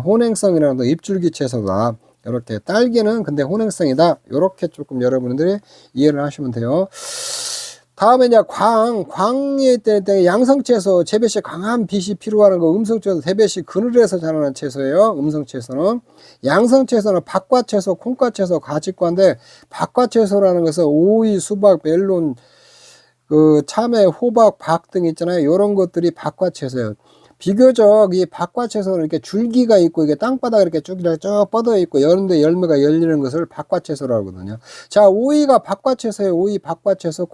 혼행성이라는 거 잎줄기 채소다. 이렇게 딸기는 근데 혼행성이다. 이렇게 조금 여러분들이 이해를 하시면 돼요. 다음에 이제 광에 때 양성채소 재배 시 강한 빛이 필요한 거 음성채소 재배 시 그늘에서 자라는 채소예요. 음성채소는 양성채소는 박과채소, 콩과채소, 가지과인데 박과채소라는 것은 오이, 수박, 멜론, 참외, 호박, 박 등 있잖아요. 이런 것들이 박과채소예요. 비교적 이 박과채소는 이렇게 줄기가 있고 이게 땅바닥에 이렇게 쭉 뻗어 있고 여는데 열매가 열리는 것을 박과채소라고 하거든요. 자, 오이가 박과채소예요. 오이 박과채소.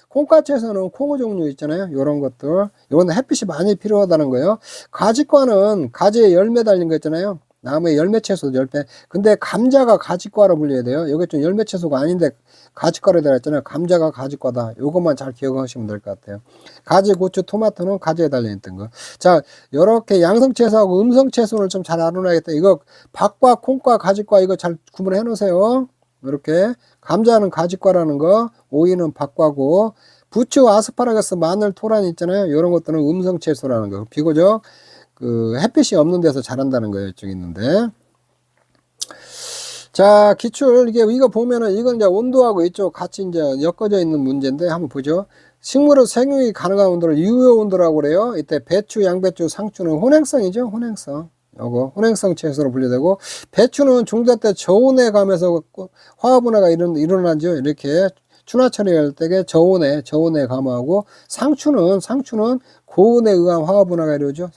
콩과채소는 콩의 종류 있잖아요. 요런 것들. 요건 햇빛이 많이 필요하다는 거예요. 가지과는 가지에 열매 달린 거 있잖아요. 나무에 열매채소 열매. 근데 감자가 가지과로 불려야 돼요. 여기 좀 열매채소가 아닌데 가지과로 들어있잖아요. 감자가 가지과다. 요것만 잘 기억하시면 될 것 같아요. 가지, 고추, 토마토는 가지에 달려있던 거. 자, 요렇게 양성채소하고 음성채소를 좀 잘 알아놔야겠다. 이거 박과, 콩과, 가지과 이거 잘 구분해 놓으세요. 이렇게 감자는 가지과라는 거, 오이는 박과고, 부추, 아스파라거스, 마늘, 토란 있잖아요. 요런 것들은 음성채소라는 거. 비교적 햇빛이 없는 데서 자란다는 거예요. 이쪽에 있는데. 자, 기출, 이거 보면은, 이건 이제 온도하고 이쪽 같이 이제 엮어져 있는 문제인데, 한번 보죠. 식물의 생육이 가능한 온도를 유효 온도라고 그래요. 이때 배추, 양배추, 상추는 혼행성이죠. 혼행성. 요거, 혼행성 채소로 분류되고, 배추는 중대 때 저온에 가면서 화합분해가 일어나죠. 이렇게 추나 처리할 때 저온에 감하고, 상추는 고온에 의한 화합분해가 이루어져.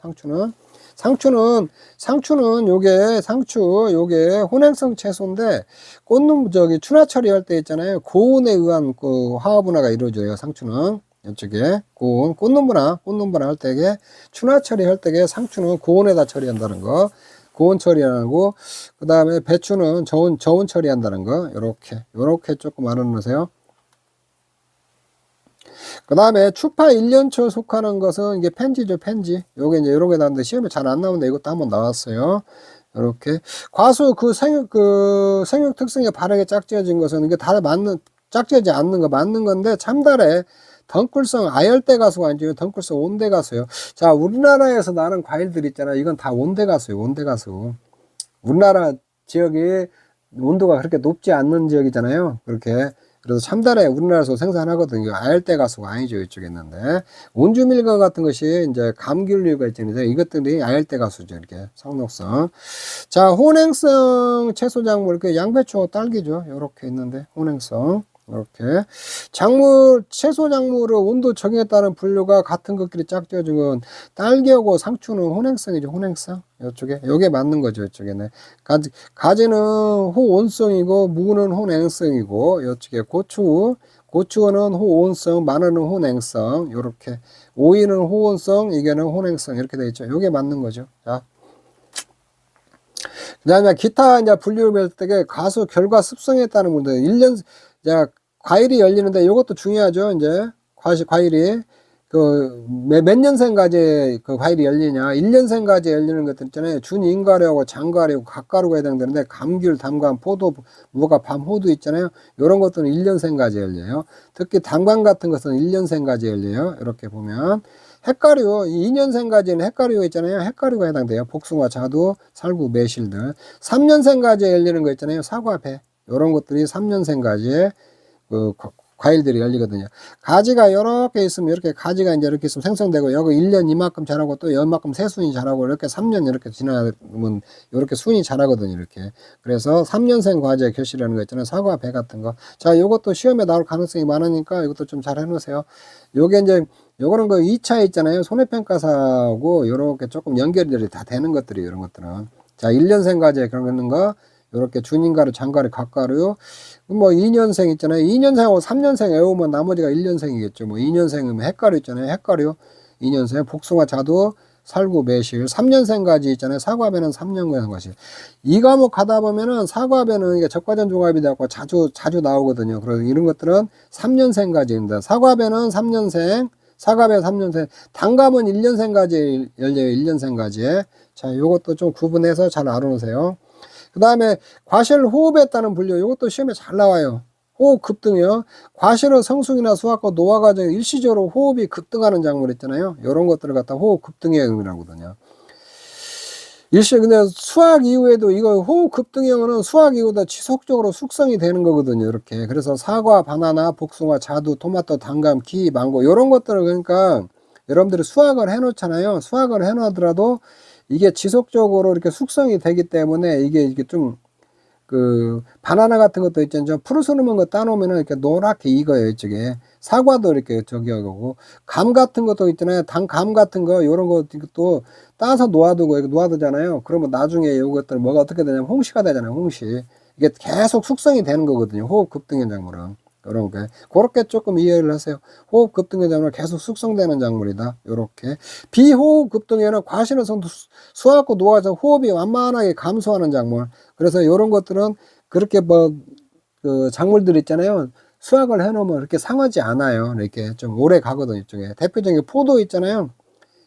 상추는 요게 혼행성 채소인데 추나 처리할 때 있잖아요. 고온에 의한 화합분해가 이루어져요. 상추는 이쪽에 꽃눈분화 할 때에 추나 처리할 때에 상추는 고온에다 처리한다는 거. 고온 처리하고 그 다음에 배추는 저온 처리한다는 거. 요렇게 조금 알아놓으세요. 그 다음에 추파 1년초 속하는 것은 이게 펜지죠, 펜지. 요게 이제 요렇게 나왔는데 시험에 잘 안 나오는데 이것도 한번 나왔어요. 요렇게. 과수 생육 특성이 바르게 짝지어진 것은 이게 다 짝지어지지 않는 거 맞는 건데 참달에 덩굴성 아열대가수가 아니죠. 덩굴성 온대가수요. 자, 우리나라에서 나는 과일들 있잖아요. 이건 다 온대가수예요, 온대가수. 우리나라 지역이 온도가 그렇게 높지 않는 지역이잖아요. 그래서 참달에 우리나라에서 생산하거든요. 아열대가수가 아니죠. 이쪽에 있는데. 온주밀감 같은 것이 이제 감귤류가 있잖아요. 이것들이 아열대가수죠. 이렇게 상록성. 자, 혼행성 채소작물, 양배추, 딸기죠. 이렇게 있는데, 혼행성. 이렇게. 채소 작물의 온도 적용에 따른 분류가 같은 것끼리 짝지어진 건 딸기하고 상추는 혼행성이죠. 혼행성. 이쪽에. 요게 맞는 거죠. 이쪽에는. 가지는 호온성이고, 무는 혼행성이고, 이쪽에 고추는 호온성, 마늘은 혼행성. 요렇게. 오이는 호온성, 이게는 혼행성. 이렇게 되어 있죠. 요게 맞는 거죠. 자. 그 다음에 기타 이제 분류를 할 때 가수 결과 습성에 따른 분들 1년, 자, 과일이 열리는데 이것도 중요하죠. 이제 과일이 몇 년생까지 그 과일이 열리냐. 1년생까지 열리는 것들 있잖아요. 준인과류하고 장과류, 갓가루가 해당되는데 감귤, 담감, 포도, 무가, 밤, 호두 있잖아요. 이런 것들은 1년생까지 열려요. 특히 당관 같은 것은 1년생까지 열려요. 이렇게 보면. 핵가류, 2년생까지는 핵가류 있잖아요. 핵가류가 해당돼요. 복숭아, 자두, 살구, 매실들. 3년생까지 열리는 거 있잖아요. 사과, 배. 이런 것들이 3년생까지의 과일들이 열리거든요. 가지가 이렇게 있으면 이렇게 가지가 이제 이렇게 있으면 생성되고 여기 1년 이만큼 자라고 또 이만큼 새순이 자라고 이렇게 3년 이렇게 지나면 이렇게 순이 자라거든요. 이렇게. 그래서 3년생 과제 결실이라는 거 있잖아요. 사과, 배 같은 거. 자, 이것도 시험에 나올 가능성이 많으니까 이것도 좀 잘 해놓으세요. 요게 이제 요거는 그 2차 있잖아요. 손해평가사하고 요렇게 조금 연결들이 다 되는 것들이 이런 것들은. 자, 1년생 과제 그런 거 요렇게 준인가루, 장가루, 갓가루, 뭐 2년생 있잖아요. 2년생하고 3년생 외우면 나머지가 1년생이겠죠. 뭐 2년생이면 핵가루 있잖아요. 핵가루 2년생, 복숭아, 자두, 살구, 매실. 3년생까지 있잖아요. 사과배는 3년간 것이. 이 과목 가다 보면은 사과배는 이게 적과전 종합이 되고 자주 나오거든요. 그래서 이런 것들은 3년생까지입니다. 사과배는 3년생, 사과배 3년생, 단감은 1년생까지 열려요. 1년생까지. 자, 요것도 좀 구분해서 잘 알아놓으세요. 그 다음에 과실 호흡에 따른 분류, 이것도 시험에 잘 나와요. 호흡 급등이요. 과실은 성숙이나 수확과 노화 과정에 일시적으로 호흡이 급등하는 작물 있잖아요. 이런 것들을 갖다 호흡 급등형이라고 하거든요. 근데 수확 이후에도 이거 호흡 급등형은 수확 이후도 지속적으로 숙성이 되는 거거든요. 이렇게. 그래서 사과, 바나나, 복숭아, 자두, 토마토, 당감, 키, 망고 이런 것들을 그러니까 여러분들이 수확을 해 놓잖아요. 수확을 해 놓더라도 이게 지속적으로 이렇게 숙성이 되기 때문에 이게 좀 바나나 같은 것도 있잖아요. 푸르스름한 거 따놓으면 이렇게 노랗게 익어요. 이쪽에. 사과도 이렇게 하고. 감 같은 것도 있잖아요. 감 같은 거, 요런 것도 따서 놓아두고, 이렇게 놓아두잖아요. 그러면 나중에 이것들 뭐가 어떻게 되냐면 홍시가 되잖아요. 홍시. 이게 계속 숙성이 되는 거거든요. 호흡 급등형 작물은. 요런 게. 그렇게 조금 이해를 하세요. 호흡 급등형 작물은 계속 숙성되는 작물이다. 요렇게. 비호흡 급등형은 과실은 수확고 노화에서 호흡이 완만하게 감소하는 작물. 그래서 요런 것들은 그렇게 작물들 있잖아요. 수확을 해놓으면 이렇게 상하지 않아요. 이렇게 좀 오래 가거든요. 이쪽에. 대표적인 포도 있잖아요.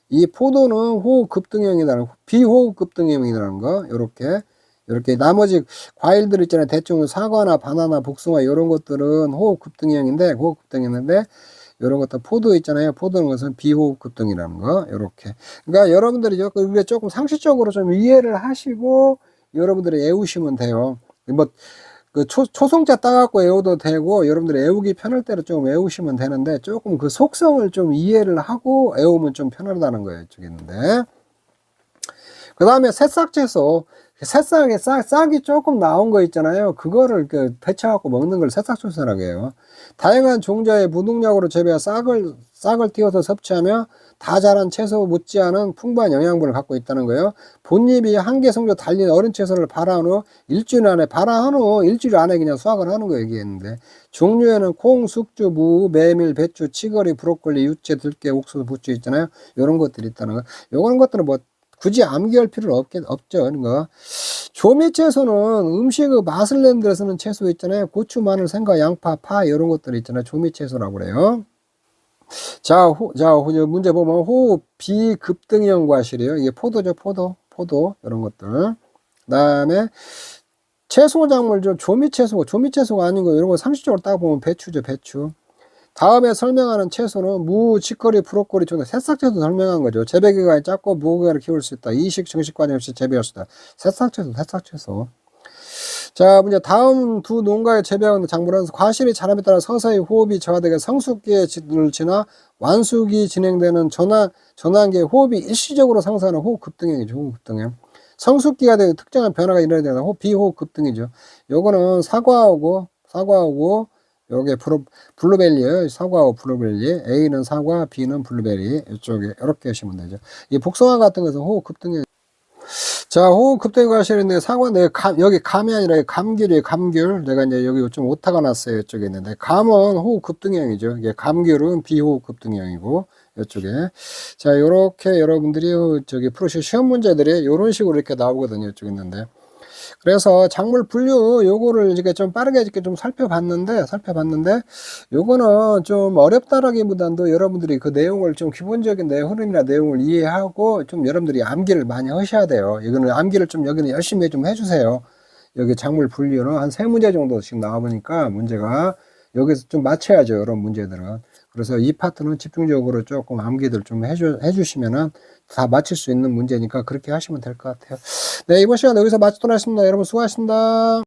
이 포도는 호흡 급등형이라는, 비호흡 급등형이라는 거. 이렇게 나머지 과일들 있잖아요. 대충 사과나 바나나, 복숭아 이런 것들은 호흡 급등형인데 이런 것도 포도 있잖아요. 포도는 것은 비호흡 급등이라는 거. 이렇게. 그러니까 여러분들이 이게 조금 상식적으로 좀 이해를 하시고 여러분들이 외우시면 돼요. 뭐 초성자 따갖고 외워도 되고 여러분들이 외우기 편할 때로 좀 외우시면 되는데 조금 그 속성을 좀 이해를 하고 외우면 좀 편하다는 거예요. 이쪽에 있는데. 그 다음에 새싹채소. 새싹에 싹이 조금 나온 거 있잖아요. 그거를 데쳐갖고 먹는 걸 새싹채소라고 해요. 다양한 종자의 무농약으로 재배해 싹을 띄워서 섭취하며 다 자란 채소 못지않은 풍부한 영양분을 갖고 있다는 거예요. 본잎이 한 개 성조 달린 어린 채소를 발화한 후 일주일 안에 그냥 수확을 하는 거 얘기했는데, 종류에는 콩, 숙주, 무, 메밀, 배추, 치거리, 브로콜리, 유채, 들깨, 옥수수, 부추 있잖아요. 이런 것들이 있다는 거. 요런 것들은 뭐 굳이 암기할 필요는 없죠. 이런 거. 조미채소는 음식의 맛을 내는 데 쓰는 채소 있잖아요. 고추, 마늘, 생과, 양파, 파 이런 것들이 있잖아요. 조미채소라고 그래요. 자, 문제 보면 호흡 비급등형 과실이에요. 이게 포도죠. 포도 이런 것들. 그다음에 채소 작물 좀 조미채소가 아닌 거 이런 거 상식적으로 딱 보면 배추죠. 배추. 다음에 설명하는 채소는 무, 치커리, 브로콜리 중에 새싹채소 설명한 거죠. 재배기간이 짧고 무게를 키울 수 있다. 이식, 정식 관련 없이 재배할 수 있다. 새싹채소. 자, 문제 다음 두 농가에 재배하는 작물은 과실이 자람에 따라 서서히 호흡이 저하되게 성숙기를 지나 완숙이 진행되는 전환기에 호흡이 일시적으로 상승하는 호흡 급등형이죠. 호흡 급등형. 성숙기가 되는 특정한 변화가 일어나야 되는 비호흡 급등이죠. 요거는 사과하고 요게 블루베리예요. 사과하고 블루베리. A는 사과, B는 블루베리. 이쪽에 이렇게 하시면 되죠. 이 복숭아 같은 것은 호흡 급등형. 자, 호흡 급등형 과실인데 사과 여기 감이 아니라 감귤이에요. 감귤. 내가 이제 여기 좀 오타가 났어요. 이쪽에 있는데 감은 호흡 급등형이죠. 이게 감귤은 비호흡 급등형이고 이쪽에. 자, 요렇게 여러분들이 프로시 시험 문제들이 요런 식으로 이렇게 나오거든요. 이쪽에 있는데. 그래서 작물 분류 요거를 이렇게 좀 빠르게 이렇게 좀 살펴봤는데 요거는 좀 어렵다라기보단도 여러분들이 그 내용을 좀 기본적인 내 흐름이나 내용을 이해하고 좀 여러분들이 암기를 많이 하셔야 돼요. 이거는 암기를 좀 여기는 열심히 좀 해주세요. 여기 작물 분류는 한 3문제 정도씩 나와보니까 문제가 여기서 좀 맞춰야죠. 이런 문제들은. 그래서 이 파트는 집중적으로 조금 암기들 좀 해주시면은 다 맞힐 수 있는 문제니까 그렇게 하시면 될 것 같아요. 네, 이번 시간 여기서 마치도록 하겠습니다. 여러분 수고하셨습니다.